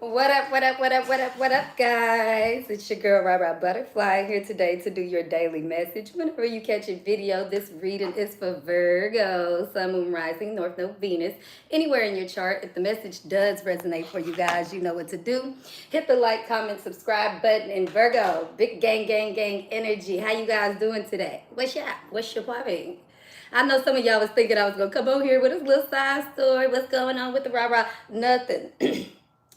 What up, what up, what up, what up, what up, guys? It's your girl, Rara Butterfly, here today to do your daily message. Whenever you catch a video, this reading is for Virgo, Sun, Moon, Rising, North Node, Venus. Anywhere in your chart, if the message does resonate for you guys, you know what to do. Hit the like, comment, subscribe button. And Virgo, big gang, gang, gang energy. How you guys doing today? What's your popping? I know some of y'all was thinking I was going to come over here with a little side story. What's going on with the rah-rah? Nothing.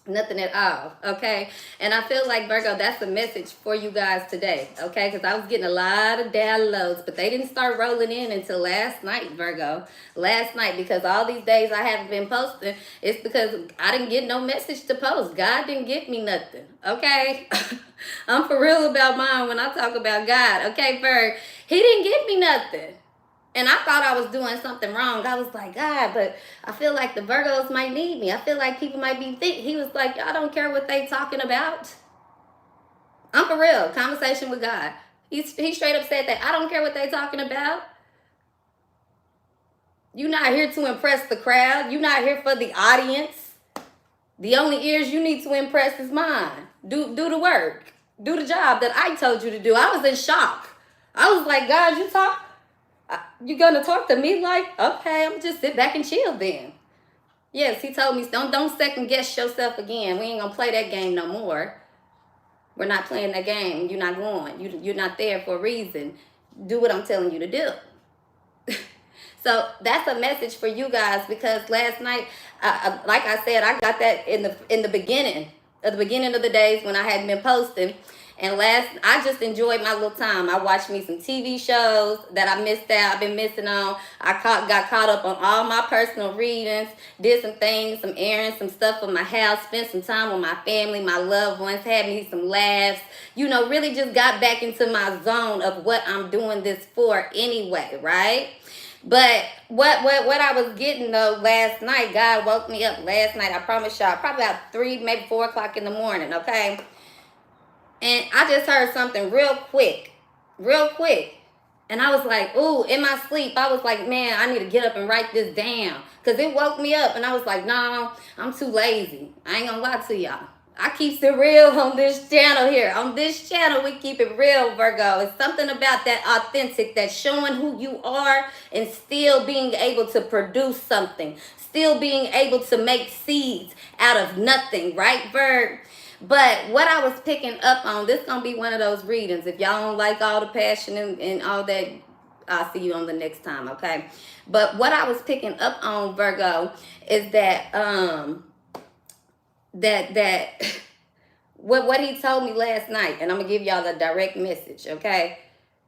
Nothing at all, okay? And I feel like, Virgo, that's the message for you guys today, okay? Because I was getting a lot of downloads, but they didn't start rolling in until last night, Virgo. Last night, because all these days I haven't been posting, it's because I didn't get no message to post. God didn't give me nothing, okay? I'm for real about mine when I talk about God, okay, Virg? He didn't give me nothing. And I thought I was doing something wrong. I was like, God, but I feel like the Virgos might need me. I feel like people might be He was like, y'all don't care what they talking about. I'm for real. Conversation with God. He straight up said that. I don't care what they talking about. You're not here to impress the crowd. You're not here for the audience. The only ears you need to impress is mine. Do the work. Do the job that I told you to do. I was in shock. I was like, God, you gonna talk to me like, okay, I'm just sit back and chill then. Yes, he told me, don't second guess yourself again. We ain't gonna play that game no more. We're not playing that game. You're not going. You're not there for a reason. Do what I'm telling you to do. So that's a message for you guys, because last night, like I said, I got that in the beginning of the days when I hadn't been posting. And I just enjoyed my little time. I watched me some TV shows that I missed out. I've been missing on. Got caught up on all my personal readings, did some things, some errands, some stuff for my house, spent some time with my family, my loved ones, had me some laughs. You know, really just got back into my zone of what I'm doing this for anyway, right? But what I was getting though last night, God woke me up last night. I promise y'all, probably about 3, maybe 4 o'clock in the morning, okay? And I just heard something real quick. And I was like, ooh, in my sleep, I was like, man, I need to get up and write this down. Because it woke me up. And I was like, no, I'm too lazy. I ain't going to lie to y'all. I keep it real on this channel here. On this channel, we keep it real, Virgo. It's something about that authentic, that showing who you are and still being able to produce something. Still being able to make seeds out of nothing, right, Virg? But what I was picking up on, this going to be one of those readings. If y'all don't like all the passion and all that, I'll see you on the next time, okay? But what I was picking up on, Virgo, is that what he told me last night, and I'm going to give y'all the direct message, okay?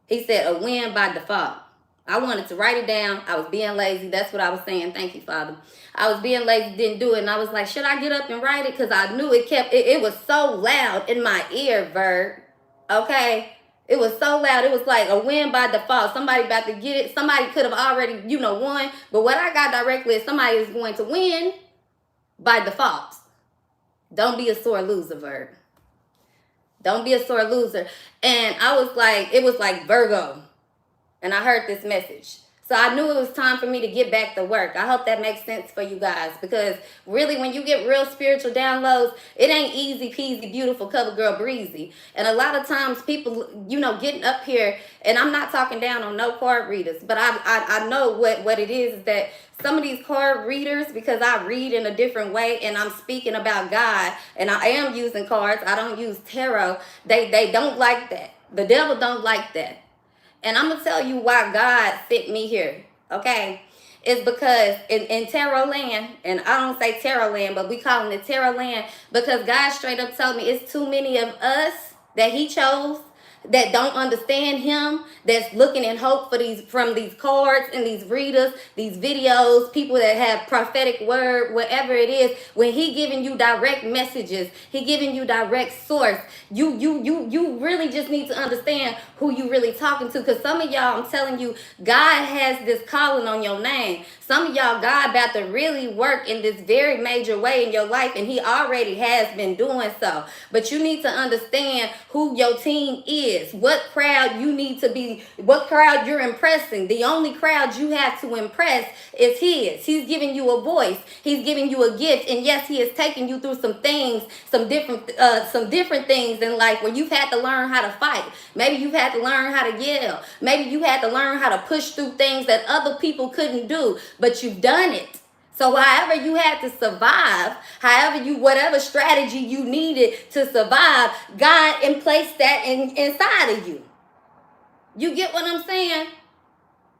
He said a win by default. I wanted to write it down. I was being lazy. That's what I was saying. Thank you, Father. I was being lazy, didn't do it. And I was like, should I get up and write it? Because I knew it was so loud in my ear, Verb. Okay? It was so loud. It was like a win by default. Somebody about to get it. Somebody could have already, won. But what I got directly is somebody is going to win by default. Don't be a sore loser, Verb. Don't be a sore loser. And it was like Virgo. And I heard this message. So I knew it was time for me to get back to work. I hope that makes sense for you guys. Because really, when you get real spiritual downloads, it ain't easy peasy, beautiful, cover girl breezy. And a lot of times people, getting up here, and I'm not talking down on no card readers, but I know what it is that some of these card readers, because I read in a different way and I'm speaking about God, and I am using cards, I don't use tarot, they don't like that. The devil don't like that. And I'm going to tell you why God sent me here, okay? It's because in tarot land, and I don't say tarot land, but we call it tarot land, because God straight up told me it's too many of us that he chose that don't understand him, that's looking in hope for from these cards and these readers, these videos, people that have prophetic word, whatever it is. When he giving you direct messages, he giving you direct source, you really just need to understand who you really talking to. Because some of y'all, I'm telling you, God has this calling on your name. Some of y'all, God about to really work in this very major way in your life, and he already has been doing so. But you need to understand who your team is. his. What crowd you need to be, what crowd you're impressing. The only crowd you have to impress is his. He's giving you a voice. He's giving you a gift. And yes, he is taking you through some things, some different things in life where you've had to learn how to fight. Maybe you've had to learn how to yell. Maybe you had to learn how to push through things that other people couldn't do, but you've done it. So however you had to survive, whatever strategy you needed to survive, God placed that inside of you. You get what I'm saying?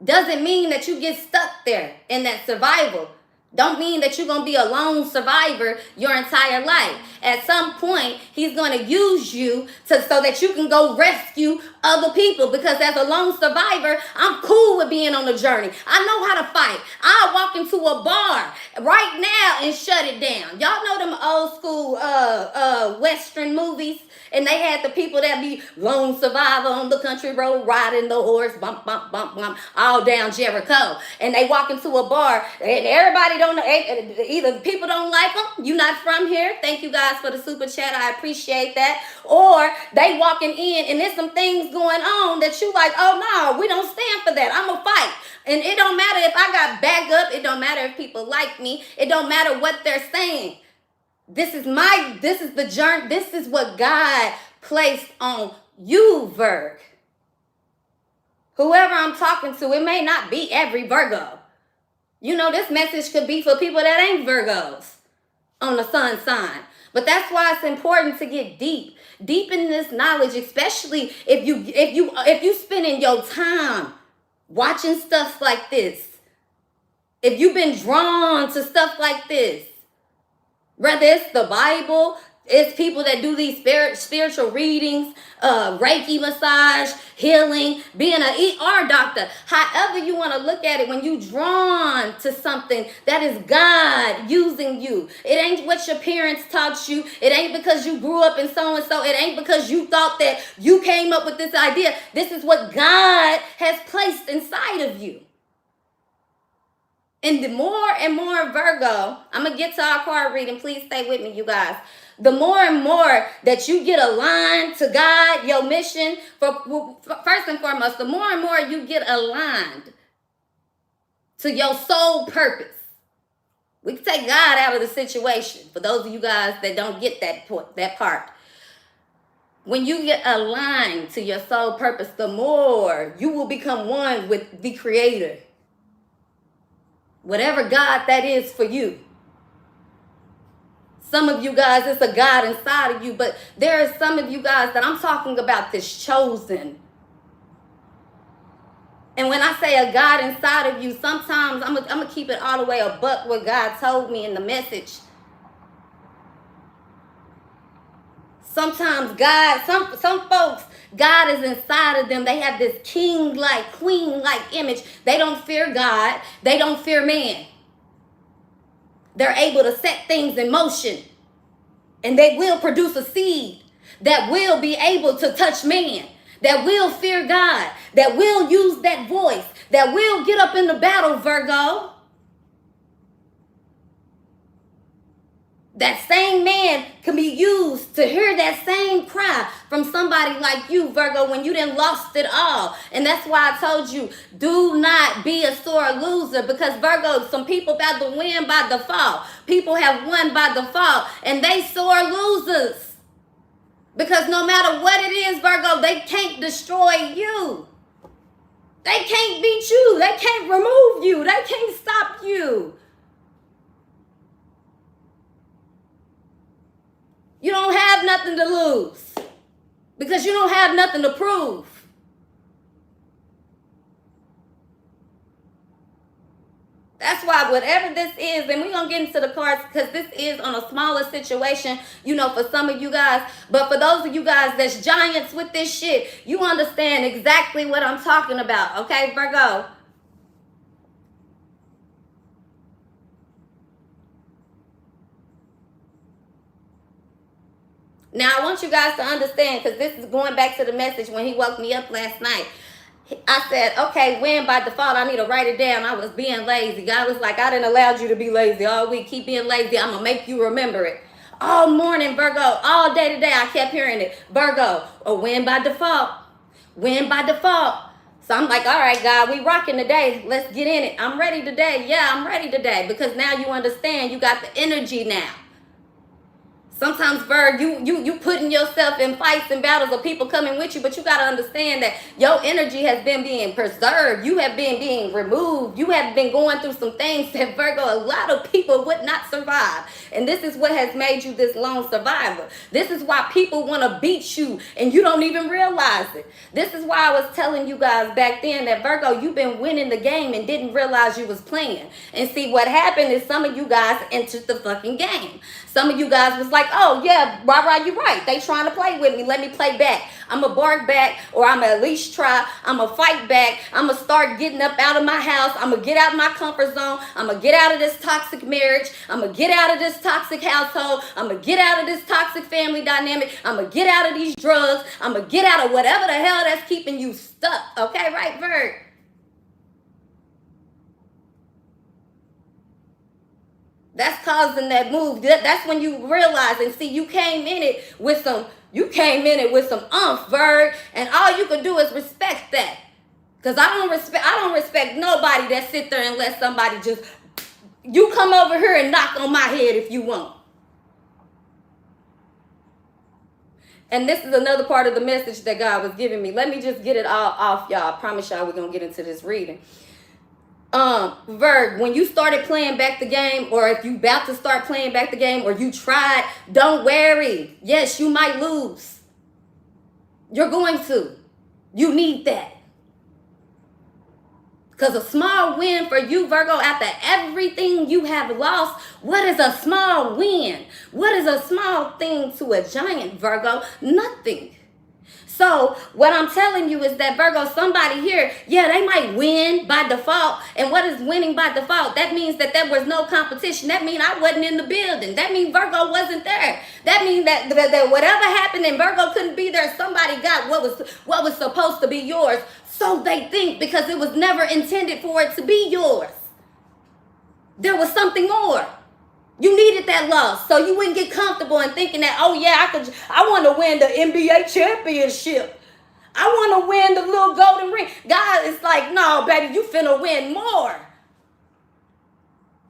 Doesn't mean that you get stuck there in that survival. Don't mean that you're going to be a lone survivor your entire life. At some point, he's going to use you so that you can go rescue other people. Because as a lone survivor, I'm cool with being on a journey. I know how to fight. I'll walk into a bar right now and shut it down. Y'all know them old school Western movies? And they had the people that be lone survivor on the country road, riding the horse, bump, bump, bump, bump, all down Jericho. And they walk into a bar, and everybody don't know, either people don't like them, you not from here, thank you guys for the super chat, I appreciate that. Or they walking in, and there's some things going on that you like, oh no, we don't stand for that, I'm gonna fight. And it don't matter if I got back up, it don't matter if people like me, it don't matter what they're saying. This is the journey. This is what God placed on you, Virg. Whoever I'm talking to, it may not be every Virgo. You know, this message could be for people that ain't Virgos on the sun sign. But that's why it's important to get deep in this knowledge, especially if you spending your time watching stuff like this. If you've been drawn to stuff like this. Whether it's the Bible, it's people that do these spiritual readings, Reiki massage, healing, being an ER doctor. However you want to look at it, when you drawn to something, that is God using you. It ain't what your parents taught you. It ain't because you grew up in so-and-so. It ain't because you thought that you came up with this idea. This is what God has placed inside of you. And the more and more Virgo, I'm going to get to our card reading. Please stay with me, you guys. The more and more that you get aligned to God, your mission, first and foremost, the more and more you get aligned to your soul purpose. We can take God out of the situation for those of you guys that don't get that part. When you get aligned to your soul purpose, the more you will become one with the Creator. Whatever God that is for you. Some of you guys, it's a God inside of you, but there are some of you guys that I'm talking about this chosen. And when I say a God inside of you, sometimes I'm gonna keep it all the way a buck what God told me in the message. Sometimes God, some folks, God is inside of them. They have this king-like, queen-like image. They don't fear God. They don't fear man. They're able to set things in motion. And they will produce a seed that will be able to touch man. That will fear God. That will use that voice. That will get up in the battle, Virgo. That same man can be used to hear that same cry from somebody like you, Virgo, when you done lost it all. And that's why I told you, do not be a sore loser, because Virgo, some people about to win by default. People have won by default, and they sore losers. Because no matter what it is, Virgo, they can't destroy you. They can't beat you. They can't remove you. They can't stop you. You don't have nothing to lose because you don't have nothing to prove. That's why whatever this is, and we're going to get into the cards because this is on a smaller situation, you know, for some of you guys. But for those of you guys that's giants with this shit, you understand exactly what I'm talking about. Okay, Virgo? Now, I want you guys to understand, because this is going back to the message when he woke me up last night. I said, okay, win by default. I need to write it down. I was being lazy. God was like, I didn't allow you to be lazy all week. Keep being lazy. I'm going to make you remember it. All morning, Virgo, all day today, I kept hearing it. Virgo, a win by default. Win by default. So I'm like, all right, God, we rocking today. Let's get in it. I'm ready today. Yeah, I'm ready today. Because now you understand, you got the energy now. Sometimes, Virg, you putting yourself in fights and battles of people coming with you, but you got to understand that your energy has been being preserved. You have been being removed. You have been going through some things that, Virgo, a lot of people would not survive. And this is what has made you this lone survivor. This is why people want to beat you and you don't even realize it. This is why I was telling you guys back then that, Virgo, you've been winning the game and didn't realize you was playing. And see, what happened is some of you guys entered the fucking game. Some of you guys was like, oh, yeah, right, you're right. They trying to play with me. Let me play back. I'm going to bark back, or I'm going to at least try. I'm going to fight back. I'm going to start getting up out of my house. I'm going to get out of my comfort zone. I'm going to get out of this toxic marriage. I'm going to get out of this toxic household. I'm going to get out of this toxic family dynamic. I'm going to get out of these drugs. I'm going to get out of whatever the hell that's keeping you stuck. Okay, right, Virg? That's causing that move. That's when you realize and see you came in it with some umph, Virg, and all you can do is respect that. Cause I don't respect nobody that sit there and let somebody just, you come over here and knock on my head if you want. And this is another part of the message that God was giving me. Let me just get it all off, y'all. I promise y'all we're gonna get into this reading. Virg, when you started playing back the game, or if you about to start playing back the game, or you tried, don't worry. Yes, you might lose. You're going to. You need that. Because a small win for you, Virgo, after everything you have lost, what is a small win? What is a small thing to a giant, Virgo? Nothing. So what I'm telling you is that, Virgo, somebody here, yeah, they might win by default. And what is winning by default? That means that there was no competition. That means I wasn't in the building. That means Virgo wasn't there. That means that whatever happened and Virgo couldn't be there, somebody got what was supposed to be yours. So they think, because it was never intended for it to be yours. There was something more. You needed that loss so you wouldn't get comfortable in thinking that, oh yeah, I want to win the NBA championship. I want to win the little golden ring. God is like, no, baby, you finna win more.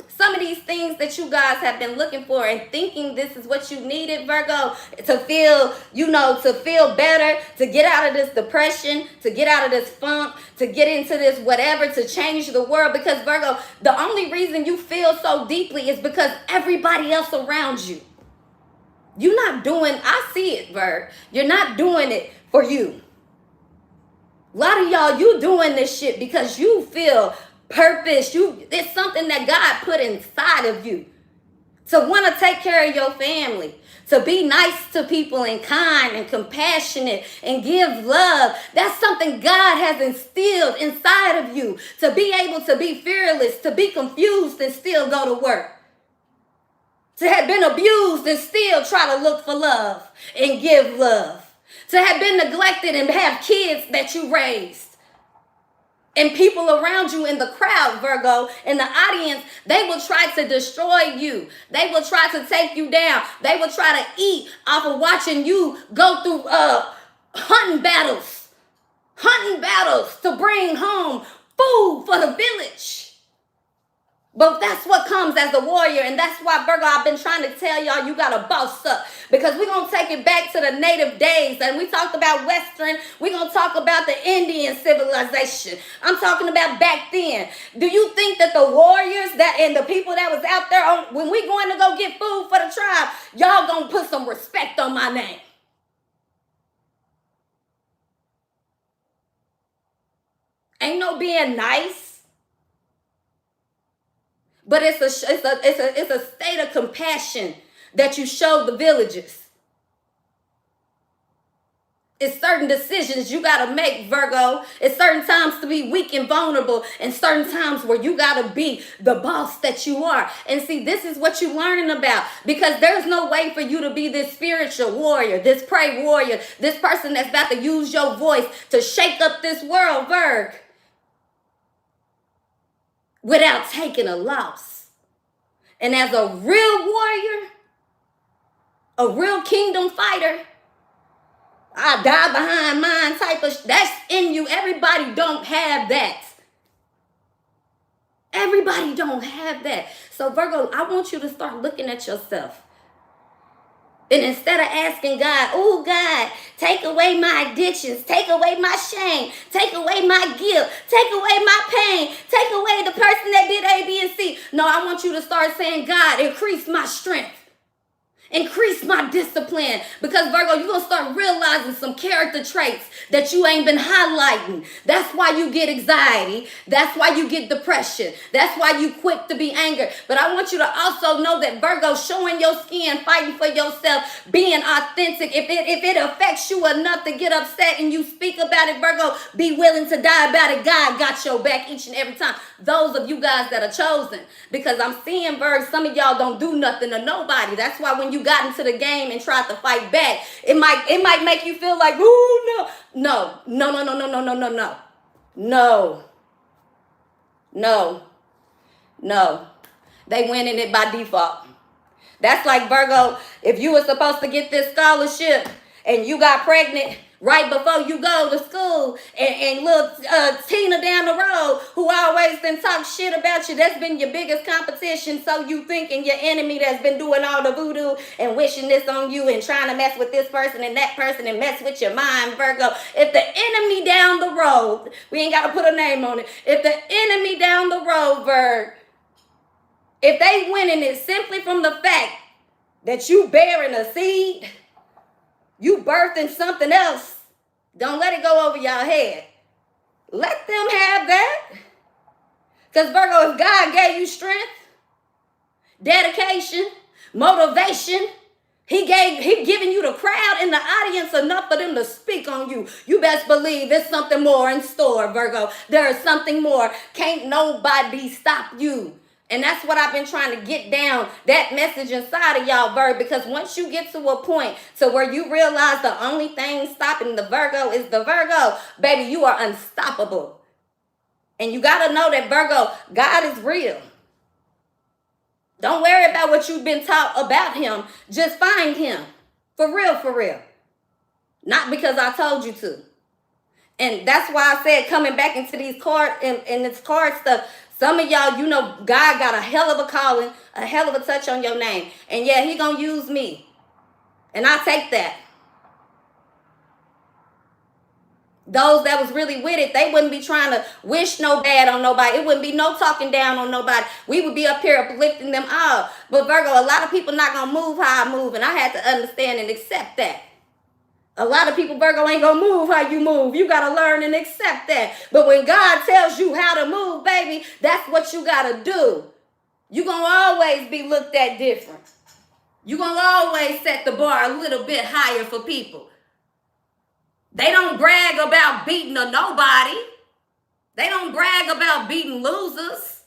Some of these things that you guys have been looking for and thinking this is what you needed, Virgo, to feel, to feel better, to get out of this depression, to get out of this funk, to get into this whatever, to change the world. Because, Virgo, the only reason you feel so deeply is because everybody else around you. You're not doing, I see it, Virg. You're not doing it for you. A lot of y'all, you doing this shit because you feel purpose. It's something that God put inside of you to want to take care of your family, to be nice to people and kind and compassionate and give love. That's something God has instilled inside of you, to be able to be fearless, to be confused and still go to work, to have been abused and still try to look for love and give love, to have been neglected and have kids that you raised. And people around you in the crowd, Virgo, in the audience, they will try to destroy you. They will try to take you down. They will try to eat off of watching you go through hunting battles to bring home food for the village. But that's what comes as a warrior. And that's why, Virgo, I've been trying to tell y'all, you got to boss up. Because we're going to take it back to the native days. And we talked about Western. We're going to talk about the Indian civilization. I'm talking about back then. Do you think that the warriors and the people that was out there, when we going to go get food for the tribe, y'all going to put some respect on my name? Ain't no being nice. But it's a state of compassion that you show the villages. It's certain decisions you got to make, Virgo. It's certain times to be weak and vulnerable, and certain times where you got to be the boss that you are. And see, this is what you're learning about, because there's no way for you to be this spiritual warrior, this prey warrior, this person that's about to use your voice to shake up this world, Virg, without taking a loss. And as a real warrior, a real kingdom fighter, I die behind mine type of, that's in you. Everybody don't have that. Everybody don't have that. So Virgo, I want you to start looking at yourself. And instead of asking God, oh God, take away my addictions, take away my shame, take away my guilt, take away my pain, take away the person that did A, B, and C. No, I want you to start saying, God, increase my strength. Increase my discipline. Because Virgo, you're going to start realizing some character traits that you ain't been highlighting. That's why you get anxiety. That's why you get depression. That's why you quick to be angry. But I want you to also know that Virgo, showing your skin, fighting for yourself, being authentic. If it affects you enough to get upset and you speak about it, Virgo, be willing to die about it. God got your back each and every time. Those of you guys that are chosen. Because I'm seeing, Virgo, some of y'all don't do nothing to nobody. That's why when you got into the game and tried to fight back, it might make you feel like, ooh, no. They winning it by default. That's like, Virgo, if you were supposed to get this scholarship and you got pregnant right before you go to school, and little Tina down the road who always been talk shit about you, that's been your biggest competition, so you thinking your enemy that's been doing all the voodoo and wishing this on you and trying to mess with this person and that person and mess with your mind, Virgo. If the enemy down the road, we ain't got to put a name on it, if the enemy down the road, Virg, if they winning it simply from the fact that you bearing a seed, you birthing something else, don't let it go over y'all head. Let them have that. Because Virgo, if God gave you strength, dedication, motivation, He giving you the crowd and the audience enough for them to speak on you. You best believe there's something more in store, Virgo. There is something more. Can't nobody stop you. And that's what I've been trying to get down, that message inside of y'all, Virgo, because once you get to a point to where you realize the only thing stopping the Virgo is the Virgo, baby, you are unstoppable. And you got to know that, Virgo, God is real. Don't worry about what you've been taught about him. Just find him. For real, for real. Not because I told you to. And that's why I said, coming back into these cards and this card stuff, some of y'all, you know, God got a hell of a calling, a hell of a touch on your name. And yeah, he gonna use me. And I take that. Those that was really with it, they wouldn't be trying to wish no bad on nobody. It wouldn't be no talking down on nobody. We would be up here uplifting them all. But Virgo, a lot of people not gonna move how I move. And I had to understand and accept that. A lot of people, Virgo, ain't gonna move how you move. You gotta learn and accept that. But when God tells you how to move, baby, that's what you gotta do. You gonna always be looked at different. You gonna always set the bar a little bit higher for people. They don't brag about beating a nobody. They don't brag about beating losers.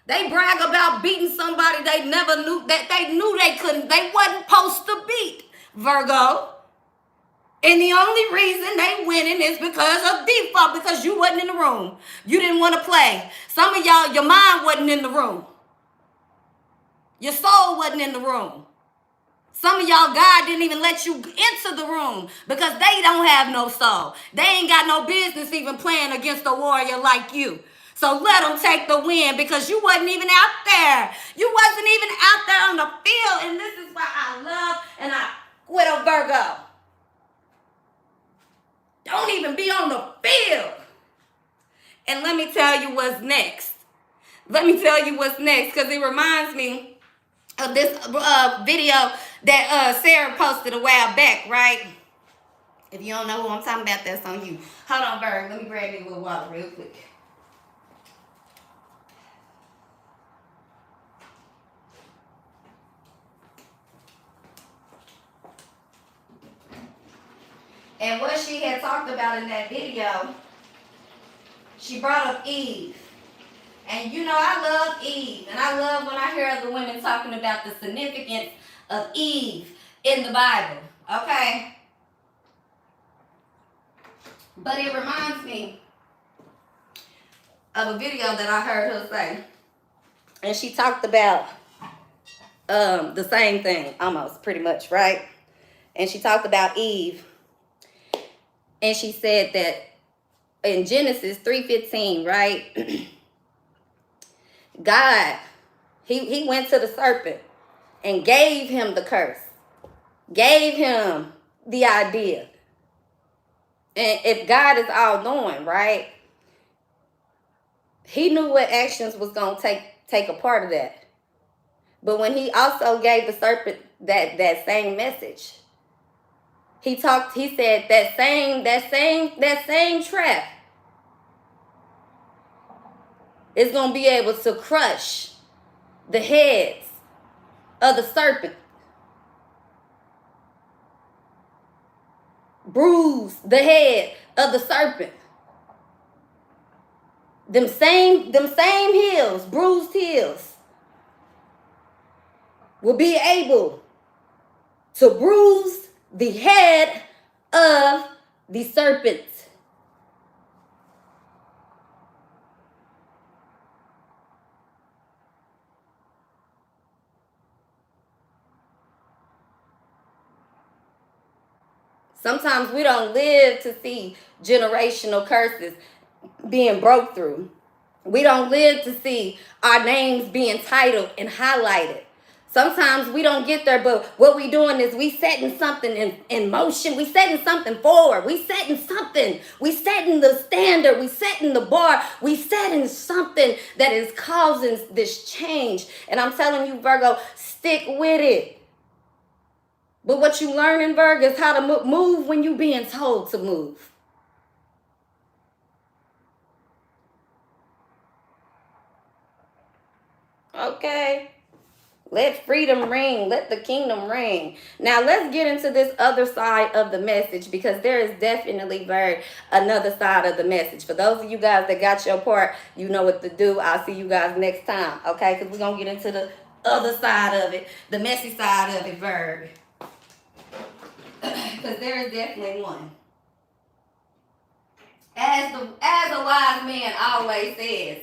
They brag about beating somebody they never knew, that they knew they couldn't, they wasn't supposed to beat, Virgo. And the only reason they winning is because of default, because you wasn't in the room. You didn't want to play. Some of y'all, your mind wasn't in the room. Your soul wasn't in the room. Some of y'all, God didn't even let you into the room because they don't have no soul. They ain't got no business even playing against a warrior like you. So let them take the win because you wasn't even out there. You wasn't even out there on the field. And this is why I love and I quit a Virgo. Don't even be on the field. And let me tell you what's next. Let me tell you what's next because it reminds me of this video that Sarah posted a while back, right? If you don't know who I'm talking about, that's on you. Hold on, Berg. Let me grab me a little water real quick. And what she had talked about in that video, she brought up Eve. And you know, I love Eve. And I love when I hear other women talking about the significance of Eve in the Bible. Okay? But it reminds me of a video that I heard her say. And she talked about the same thing, almost, pretty much, right? And she talked about Eve. And she said that in Genesis 3:15, right? God, he went to the serpent and gave him the curse. Gave him the idea. And if God is all knowing, right? He knew what actions was going to take a part of that. But when he also gave the serpent that same message, he said that same trap is going to be able to crush the heads of the serpent, bruise the head of the serpent. Them same heels, bruised heels, will be able to bruise the head of the serpent. Sometimes we don't live to see generational curses being broke through. We don't live to see our names being titled and highlighted. Sometimes we don't get there, but what we doing is we setting something in motion. We setting something forward. We setting something. We setting the standard. We setting the bar. We setting something that is causing this change. And I'm telling you, Virgo, stick with it. But what you learn in Virgo is how to move when you being told to move. Okay. Let freedom ring. Let the kingdom ring. Now, let's get into this other side of the message, because there is definitely another side of the message. For those of you guys that got your part, you know what to do. I'll see you guys next time, okay? Because we're going to get into the other side of it, the messy side of it, Virgo. Because there is definitely one. As a wise man always says,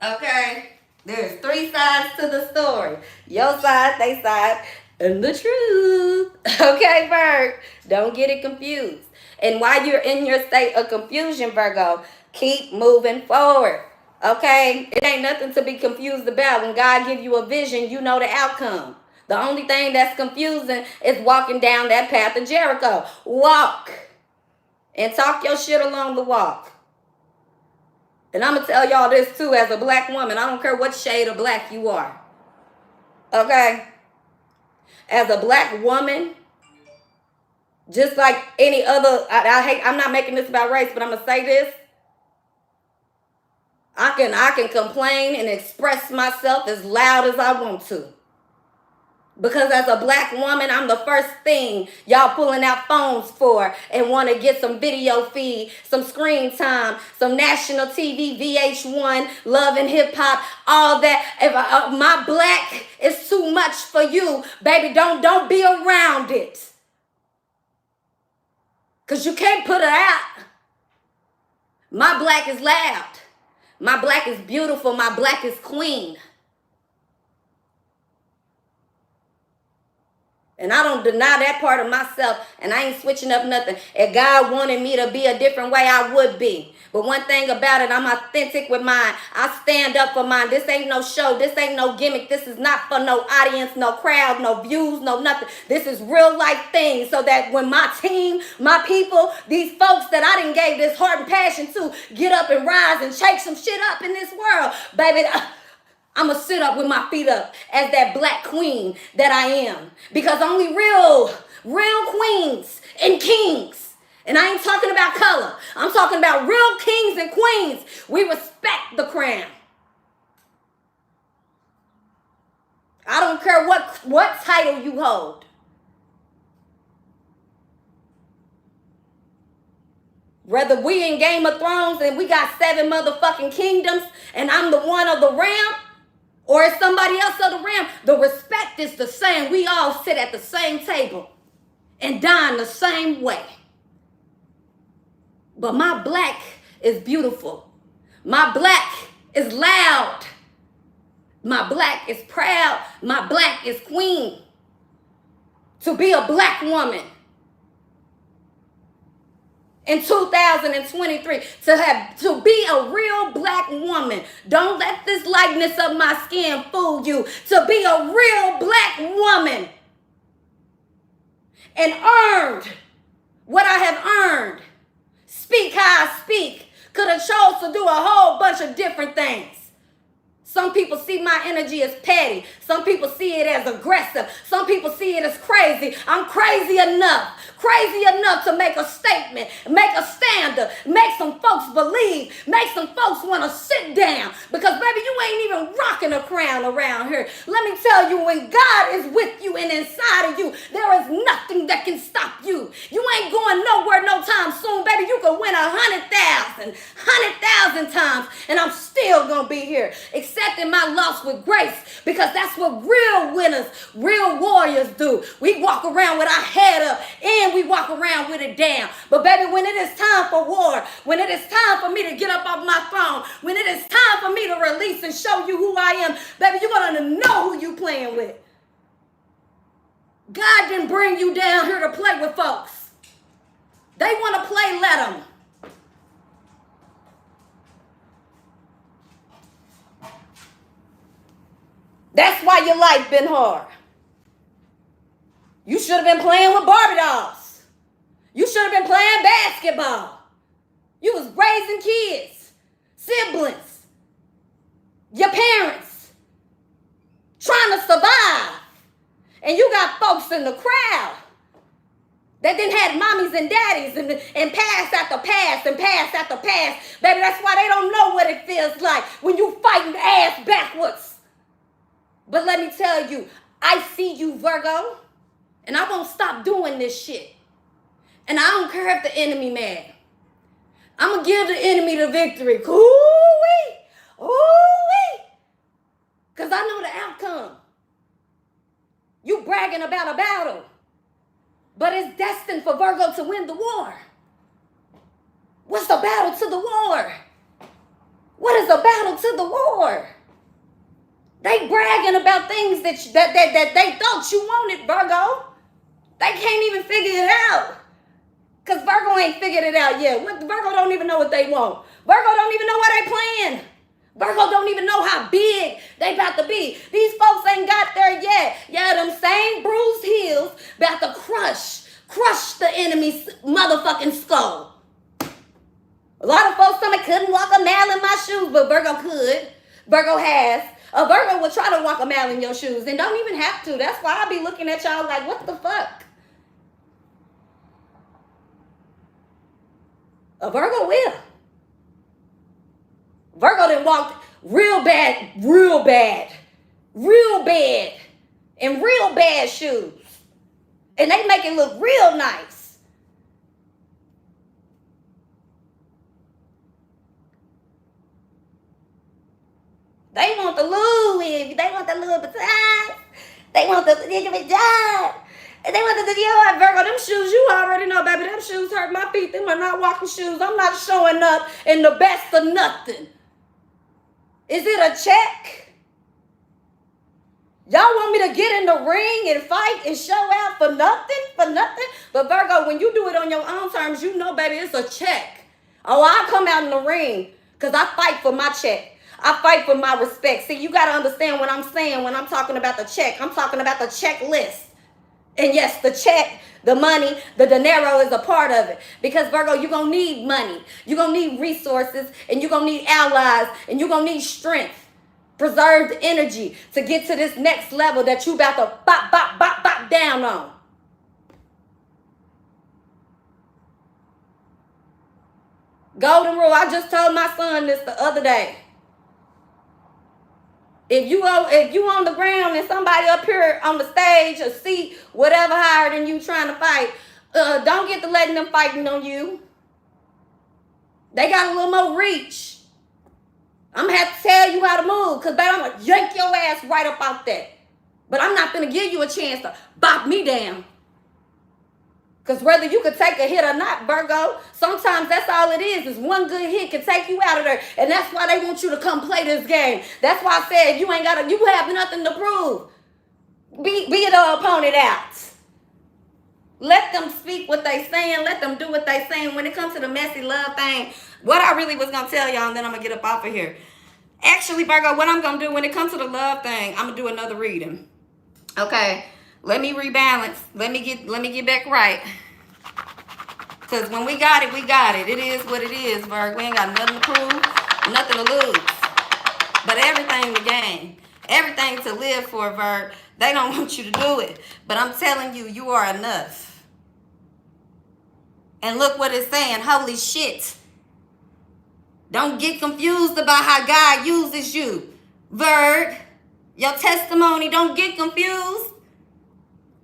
okay? There's 3 sides to the story. Your side, they side, and the truth. Okay, Virgo? Don't get it confused. And while you're in your state of confusion, Virgo, keep moving forward. Okay? It ain't nothing to be confused about. When God gives you a vision, you know the outcome. The only thing that's confusing is walking down that path of Jericho. Walk. And talk your shit along the walk. And I'm going to tell y'all this too, as a black woman. I don't care what shade of black you are. Okay? As a black woman, just like any other, I'm not making this about race, but I'm going to say this. I can complain and express myself as loud as I want to. Because as a black woman, I'm the first thing y'all pulling out phones for and want to get some video feed, some screen time, some national TV, VH1, Love and Hip Hop, all that. If my black is too much for you, baby, don't be around it. Because you can't put it out. My black is loud. My black is beautiful. My black is queen. And I don't deny that part of myself, and I ain't switching up nothing. If God wanted me to be a different way, I would be. But one thing about it, I'm authentic with mine. I stand up for mine. This ain't no show. This ain't no gimmick. This is not for no audience, no crowd, no views, no nothing. This is real life things, so that when my team, my people, these folks that I done gave this heart and passion to, get up and rise and shake some shit up in this world, baby, I'm going to sit up with my feet up as that black queen that I am. Because only real queens and kings, and I ain't talking about color, I'm talking about real kings and queens, we respect the crown. I don't care what title you hold. Whether we in Game of Thrones and we got 7 motherfucking kingdoms and I'm the one of the ram, or it's somebody else of the ram, the respect is the same. We all sit at the same table and dine the same way. But my black is beautiful. My black is loud. My black is proud. My black is queen. To be a black woman in 2023 to be a real black woman. Don't let this lightness of my skin fool you. To be a real black woman and earned what I have earned. Speak how I speak. Could have chose to do a whole bunch of different things. Some people see my energy as petty. Some people see it as aggressive. Some people see it as crazy. I'm crazy enough to make a statement, make a stand-up, make some folks believe, make some folks want to sit down. Because, baby, you ain't even rocking a crown around here. Let me tell you, when God is with you and inside of you, there is nothing that can stop you. You ain't going nowhere no time soon, baby. You could win 100,000 times, and I'm still going to be here, accepting my loss with grace, because that's what real winners, real warriors do. We walk around with our head up and we walk around with it down. But baby, when it is time for war, when it is time for me to get up off my throne, when it is time for me to release and show you who I am, baby, you're going to know who you playing with. God didn't bring you down here to play with folks. They want to play, let them. That's why your life been hard. You should have been playing with Barbie dolls. You should have been playing basketball. You was raising kids, siblings, your parents, trying to survive. And you got folks in the crowd that didn't have mommies and daddies and pass after pass and pass after pass. Baby, that's why they don't know what it feels like when you fighting ass backwards. But let me tell you, I see you, Virgo, and I won't stop doing this shit. And I don't care if the enemy mad. I'm going to give the enemy the victory. Ooh-wee, ooh-wee. Because I know the outcome. You bragging about a battle, but it's destined for Virgo to win the war. What's the battle to the war? What is the battle to the war? They bragging about things that they thought you wanted, Virgo. They can't even figure it out. Because Virgo ain't figured it out yet. Virgo don't even know what they want. Virgo don't even know why they playing. Virgo don't even know how big they about to be. These folks ain't got there yet. Yeah, them same bruised heels about to crush the enemy's motherfucking skull. A lot of folks tell me couldn't walk a mile in my shoes, but Virgo could. Virgo has. A Virgo will try to walk a mile in your shoes and don't even have to. That's why I be looking at y'all like, what the fuck? A Virgo will. Virgo done walked real bad in real bad shoes. And they make it look real nice. They want the Louis, they want the Louis Vuitton, they want the job, and they want the Dior. Virgo, them shoes, you already know, baby, them shoes hurt my feet. Them are not walking shoes. I'm not showing up in the best of nothing. Is it a check? Y'all want me to get in the ring and fight and show out for nothing? But Virgo, when you do it on your own terms, you know, baby, it's a check. Oh, I come out in the ring because I fight for my check. I fight for my respect. See, you got to understand what I'm saying when I'm talking about the check. I'm talking about the checklist. And yes, the check, the money, the dinero is a part of it. Because, Virgo, you're going to need money. You're going to need resources. And you're going to need allies. And you're going to need strength. Preserved energy to get to this next level that you about to bop down on. Golden rule. I just told my son this the other day. If you on the ground and somebody up here on the stage or seat, whatever higher than you trying to fight, don't get to letting them fighting on you. They got a little more reach. I'm going to have to tell you how to move because, baby, I'm going to yank your ass right up out that. But I'm not going to give you a chance to bop me down. Because whether you could take a hit or not, Virgo, sometimes that's all it is one good hit can take you out of there. And that's why they want you to come play this game. That's why I said you have nothing to prove. Be the opponent out. Let them speak what they saying. Let them do what they saying. When it comes to the messy love thing, what I really was going to tell y'all, and then I'm going to get up off of here. Actually, Virgo, what I'm going to do when it comes to the love thing, I'm going to do another reading. Okay. Let me rebalance. Let me get back right. Because when we got it, we got it. It is what it is, Virgo. We ain't got nothing to prove, nothing to lose. But everything to gain. Everything to live for, Virgo. They don't want you to do it. But I'm telling you, you are enough. And look what it's saying. Holy shit. Don't get confused about how God uses you. Virg, your testimony, don't get confused.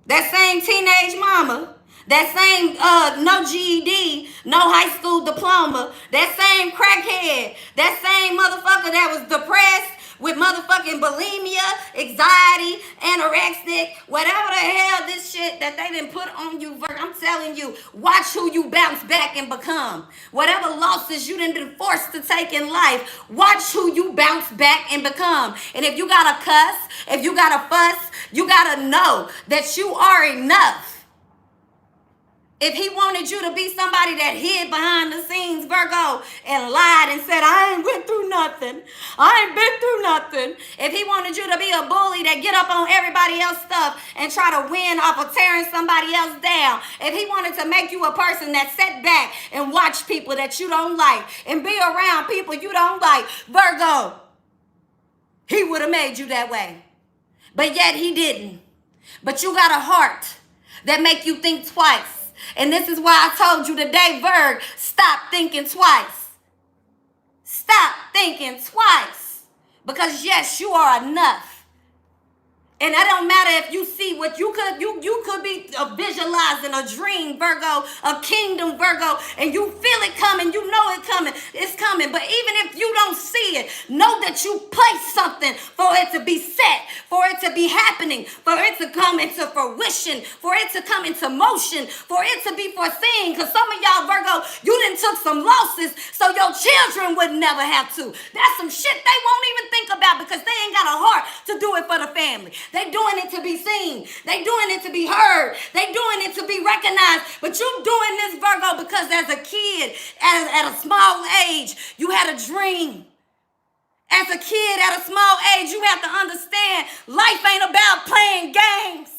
That same teenage mama, that same no GED, no high school diploma, that same crackhead, that same motherfucker that was depressed with motherfucking bulimia, anxiety, anorexic, whatever the hell this shit that they didn't put on you, I'm telling you, watch who you bounce back and become. Whatever losses you done been forced to take in life, watch who you bounce back and become. And if you gotta cuss, if you gotta fuss, you gotta know that you are enough. If he wanted you to be somebody that hid behind the scenes, Virgo, and lied and said, I ain't went through nothing. I ain't been through nothing. If he wanted you to be a bully that get up on everybody else's stuff and try to win off of tearing somebody else down. If he wanted to make you a person that sat back and watch people that you don't like and be around people you don't like, Virgo, he would have made you that way. But yet he didn't. But you got a heart that make you think twice. And this is why I told you today, Virg, stop thinking twice. Stop thinking twice. Because yes, you are enough. And it don't matter if you see what you could be visualizing a dream, Virgo, a kingdom, Virgo, and you feel it coming, you know it coming, it's coming. But even if you don't see it, know that you place something for it to be set, for it to be happening, for it to come into fruition, for it to come into motion, for it to be foreseen. Because some of y'all, Virgo, you done took some losses so your children would never have to. That's some shit they won't even think about because they ain't got a heart to do it for the family. They doing it to be seen. They doing it to be heard. They doing it to be recognized. But you doing this, Virgo, because as a kid, at a small age, you had a dream. As a kid, at a small age, you have to understand life ain't about playing games.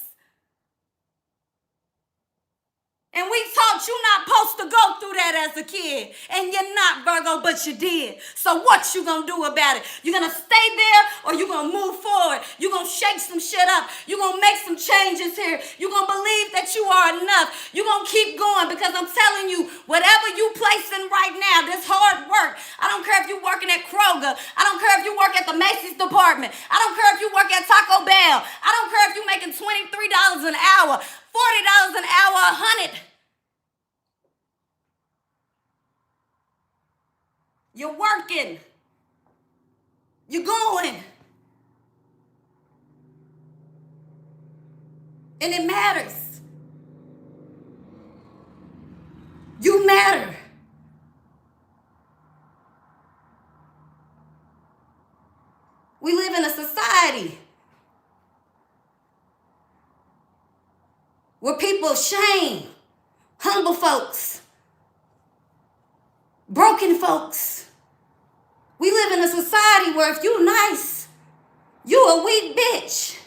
And we taught you not supposed to go through that as a kid. And you're not, Virgo, but you did. So what you gonna do about it? You gonna stay there or you gonna move forward? You gonna shake some shit up? You gonna make some changes here? You gonna believe that you are enough? You gonna keep going? Because I'm telling you, whatever you placing right now, this hard work, I don't care if you working at Kroger. I don't care if you work at the Macy's department. I don't care if you work at Taco Bell. I don't care if you making $23 an hour. $40 an hour, $100. You're working. You're going. And it matters. You matter. We live in a society where people shame humble folks, broken folks. We live in a society where if you nice, you a weak bitch.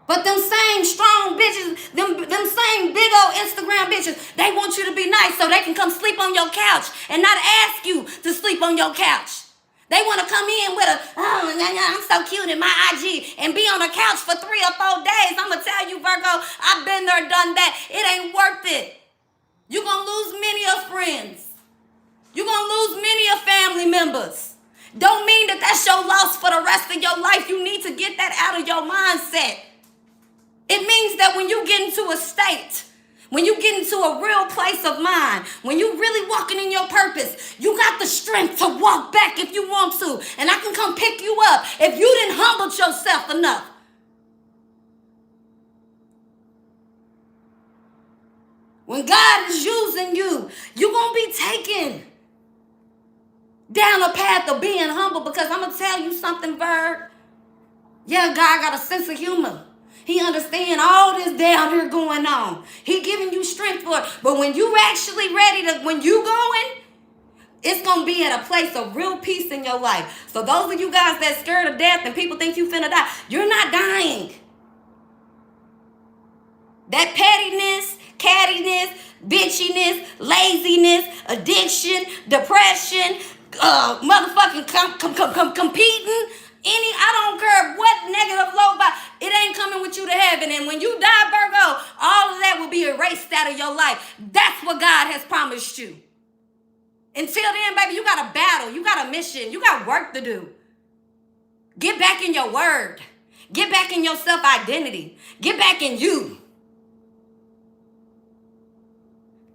But them same strong bitches, them same big old Instagram bitches, they want you to be nice so they can come sleep on your couch and not ask you to sleep on your couch. They want to come in with I'm so cute in my IG and be on the couch for 3 or 4 days. I'm going to tell you, Virgo, I've been there, done that. It ain't worth it. You're going to lose many of friends. You're going to lose many of family members. Don't mean that that's your loss for the rest of your life. You need to get that out of your mindset. It means that when you get into a state, when you get into a real place of mind, when you really walking in your purpose, you got the strength to walk back if you want to. And I can come pick you up if you didn't humble yourself enough. When God is using you, you're going to be taken down a path of being humble, because I'm going to tell you something, Verb. Yeah, God got a sense of humor. He understand all this down here going on. He giving you strength for it. But when you actually ready to, when you going, it's going to be at a place of real peace in your life. So those of you guys that scared of death and people think you finna die, you're not dying. That pettiness, cattiness, bitchiness, laziness, addiction, depression, motherfucking competing, I don't care what negative low vibe, it ain't coming with you to heaven. And when you die, Virgo, all of that will be erased out of your life. That's what God has promised you. Until then, baby, you got a battle. You got a mission. You got work to do. Get back in your word. Get back in your self-identity. Get back in you.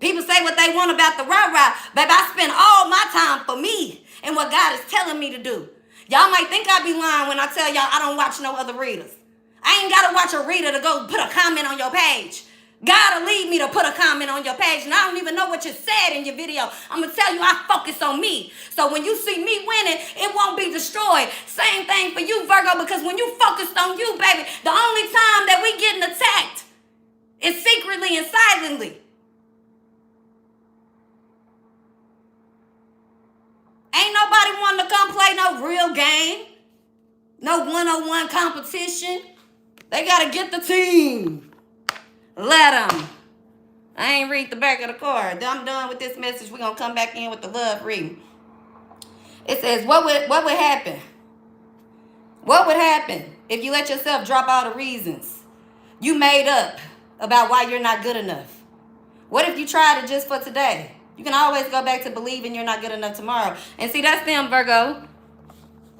People say what they want about the rah-rah. Baby, I spend all my time for me and what God is telling me to do. Y'all might think I be lying when I tell y'all I don't watch no other readers. I ain't got to watch a reader to go put a comment on your page. God will lead me to put a comment on your page, and I don't even know what you said in your video. I'm going to tell you I focus on me. So when you see me winning, it won't be destroyed. Same thing for you, Virgo, because when you focused on you, baby, the only time that we getting attacked is secretly and silently. Ain't nobody wanting to come play no real game, no one-on-one competition. They got to get the team. Let them. I ain't read the back of the card. I'm done with this message. We're going to come back in with the love reading. It says, what would happen? What would happen if you let yourself drop all the reasons you made up about why you're not good enough? What if you tried it just for today? You can always go back to believing you're not good enough tomorrow. And see, that's them, Virgo.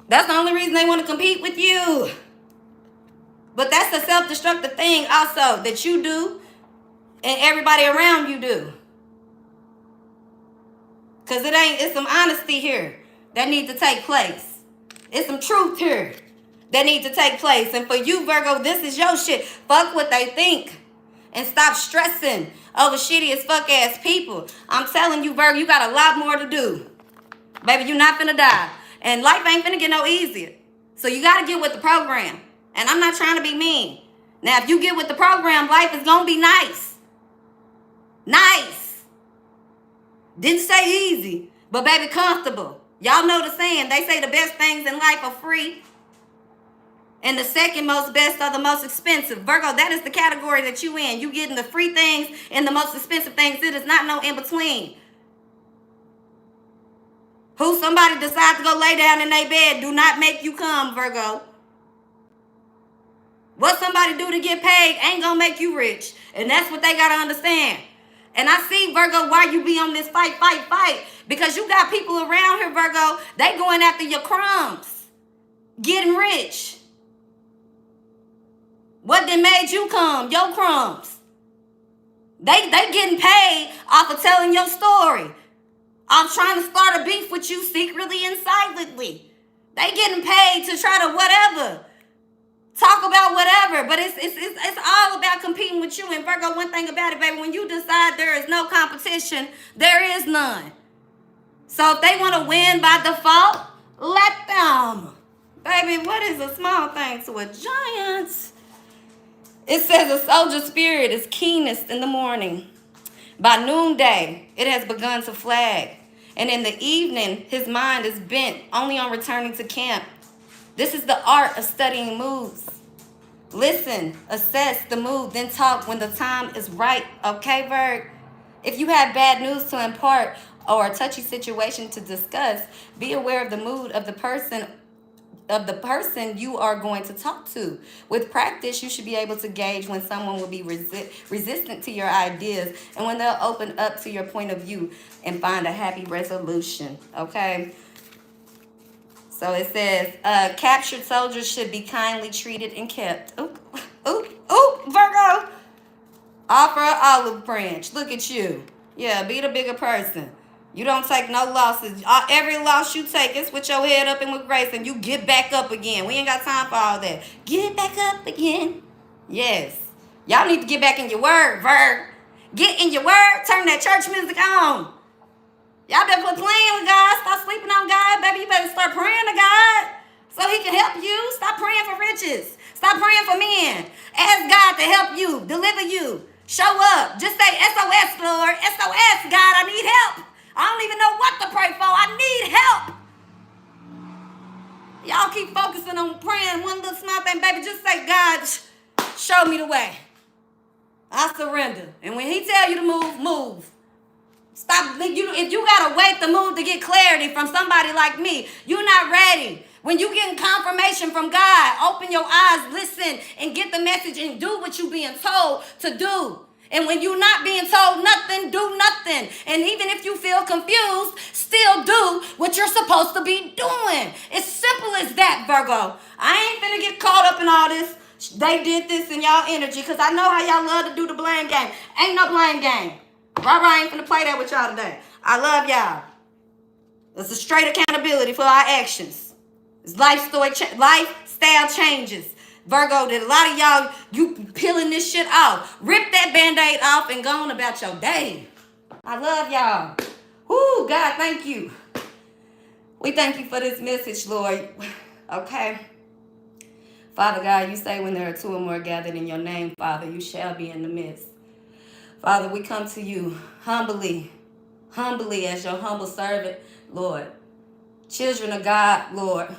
That's the only reason they want to compete with you. But that's a self-destructive thing also that you do and everybody around you do. Because it's some honesty here that needs to take place. It's some truth here that needs to take place. And for you, Virgo, this is your shit. Fuck what they think. And stop stressing over shitty as fuck ass people. I'm telling you, Virgo, you got a lot more to do. Baby, you're not finna die. And life ain't finna get no easier. So you got to get with the program. And I'm not trying to be mean. Now, if you get with the program, life is going to be nice. Nice. Didn't say easy, but baby, comfortable. Y'all know the saying. They say the best things in life are free. And the second most best are the most expensive. Virgo, that is the category that you in. You getting the free things and the most expensive things. It is not no in between. Who somebody decide to go lay down in their bed do not make you come, Virgo. What somebody do to get paid ain't gonna make you rich. And that's what they gotta understand. And I see, Virgo, why you be on this fight. Because you got people around here, Virgo, they going after your crumbs. Getting rich. What then made you come? Your crumbs. They getting paid off of telling your story. I'm trying to start a beef with you secretly and silently. They getting paid to try to whatever. Talk about whatever, but it's all about competing with you. And Virgo, one thing about it, baby, when you decide there is no competition, there is none. So if they want to win by default, let them. Baby, what is a small thing to a giant? It says a soldier's spirit is keenest in the morning. By noonday, it has begun to flag. And in the evening, his mind is bent only on returning to camp. This is the art of studying moods. Listen, assess the mood, then talk when the time is right. Okay, Virg? If you have bad news to impart or a touchy situation to discuss, be aware of the mood of the person you are going to talk to. With practice, you should be able to gauge when someone will be resistant to your ideas and when they'll open up to your point of view and find a happy resolution. Okay? So it says, captured soldiers should be kindly treated and kept. Oop, Virgo. Offer an olive branch. Look at you. Yeah, be the bigger person. You don't take no losses. Every loss you take is with your head up and with grace, and you get back up again. We ain't got time for all that. Get back up again. Yes. Y'all need to get back in your word, Virg. Get in your word. Turn that church music on. Y'all better quit playing with God. Stop sleeping on God, baby. You better start praying to God. so he can help you. Stop praying for riches. Stop praying for men. Ask God to help you, deliver you. Show up. Just say SOS, Lord. SOS, God, I need help. I don't even know what to pray for. I need help. Y'all keep focusing on praying one little small thing, baby. Just say, God, show me the way. I surrender. And when he tell you to move, move. Stop. If you gotta wait to move to get clarity from somebody like me, you're not ready. When you getting confirmation from God, open your eyes, listen, and get the message and do what you being told to do. And when you're not being told nothing, do nothing. And even if you feel confused, still do what you're supposed to be doing. It's simple as that, Virgo. I ain't finna get caught up in all this. They did this in y'all energy, because I know how y'all love to do the blame game. Ain't no blame game. I ain't finna play that with y'all today. I love y'all. It's a straight accountability for our actions. It's lifestyle changes. Virgo, that a lot of y'all, you peeling this shit off. Rip that Band-Aid off and go on about your day. I love y'all. Whoo, God, thank you. We thank you for this message, Lord. Okay. Father God, you say when there are two or more gathered in your name, Father, you shall be in the midst. Father, we come to you humbly as your humble servant, Lord. Children of God, Lord.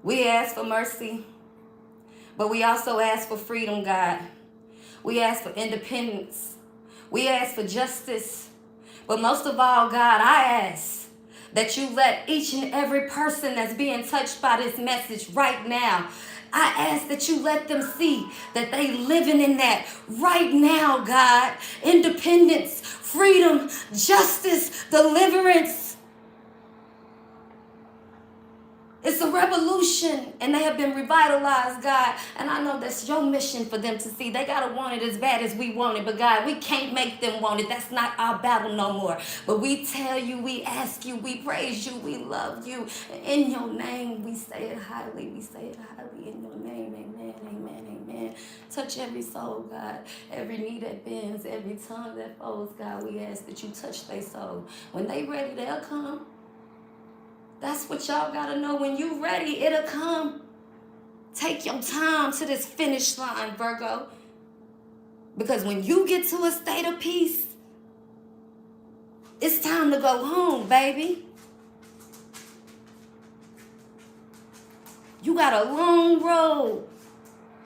We ask for mercy, but we also ask for freedom, God. We ask for independence. We ask for justice. But most of all, God, I ask that you let each and every person that's being touched by this message right now, I ask that you let them see that they living in that right now, God. Independence, freedom, justice, deliverance. It's a revolution, and they have been revitalized, God. And I know that's your mission for them to see. They got to want it as bad as we want it. But, God, we can't make them want it. That's not our battle no more. But we tell you, we ask you, we praise you, we love you. In your name, we say it highly. We say it highly in your name. Amen, amen, amen. Touch every soul, God. Every knee that bends, every tongue that falls, God. We ask that you touch their soul. When they ready, they'll come. That's what y'all gotta know. When you ready, it'll come. Take your time to this finish line, Virgo. Because when you get to a state of peace, it's time to go home, baby. You got a long road.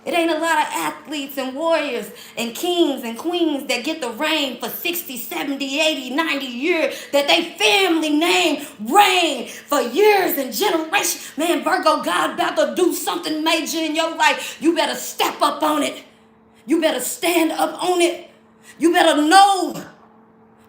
It ain't a lot of athletes and warriors and kings and queens that get the reign for 60, 70, 80, 90 years, that they family name reign for years and generations. Man, Virgo, God about to do something major in your life. You better step up on it. You better stand up on it. You better know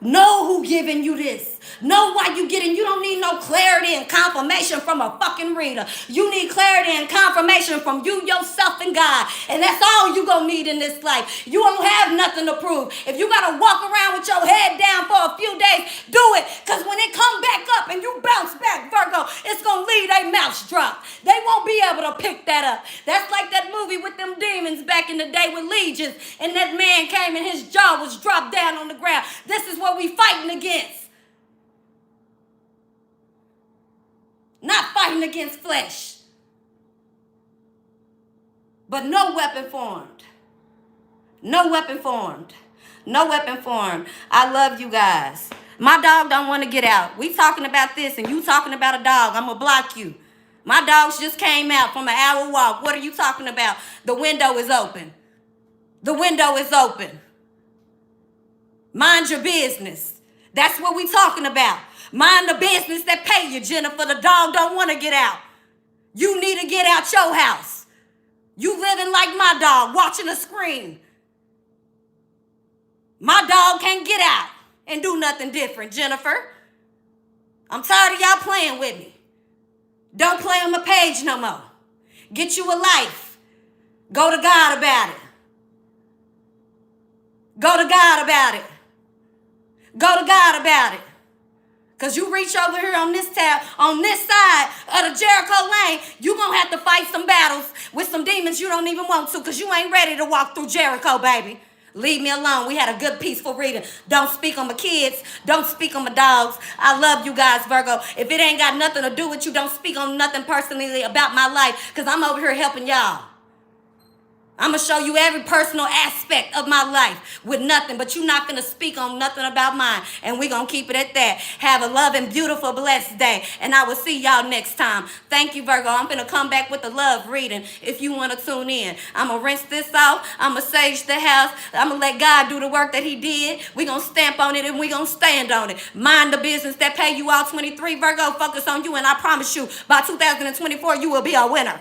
who giving you this. Know why you getting. You don't need no clarity and confirmation from a fucking reader. You need clarity and confirmation from you, yourself, and God. And that's all you gonna need in this life. You don't have nothing to prove. If you gotta walk around with your head down for a few days, do it. Because when it come back up and you bounce back, Virgo, it's gonna leave their mouths dropped. They won't be able to pick that up. That's like that movie with them demons back in the day with legions. And that man came and his jaw was dropped down on the ground. This is what we fighting against. Not fighting against flesh. But no weapon formed. No weapon formed. No weapon formed. I love you guys. My dog don't want to get out. We talking about this and you talking about a dog. I'm going to block you. My dogs just came out from an hour walk. What are you talking about? The window is open. The window is open. Mind your business. That's what we talking about. Mind the business that pay you, Jennifer. The dog don't want to get out. You need to get out your house. You living like my dog, watching a screen. My dog can't get out and do nothing different, Jennifer. I'm tired of y'all playing with me. Don't play on my page no more. Get you a life. Go to God about it. Go to God about it. Go to God about it. Because you reach over here on this tab, on this side of the Jericho lane, you're going to have to fight some battles with some demons you don't even want to, because you ain't ready to walk through Jericho, baby. Leave me alone. We had a good, peaceful reading. Don't speak on my kids. Don't speak on my dogs. I love you guys, Virgo. If it ain't got nothing to do with you, don't speak on nothing personally about my life, because I'm over here helping y'all. I'm going to show you every personal aspect of my life with nothing, but you're not going to speak on nothing about mine, and we're going to keep it at that. Have a loving, beautiful, blessed day, and I will see y'all next time. Thank you, Virgo. I'm going to come back with the love reading if you want to tune in. I'm going to rinse this off. I'm going to sage the house. I'm going to let God do the work that he did. We're going to stamp on it, and we're going to stand on it. Mind the business that pay you all 23, Virgo. Focus on you, and I promise you, by 2024, you will be a winner.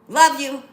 Love you.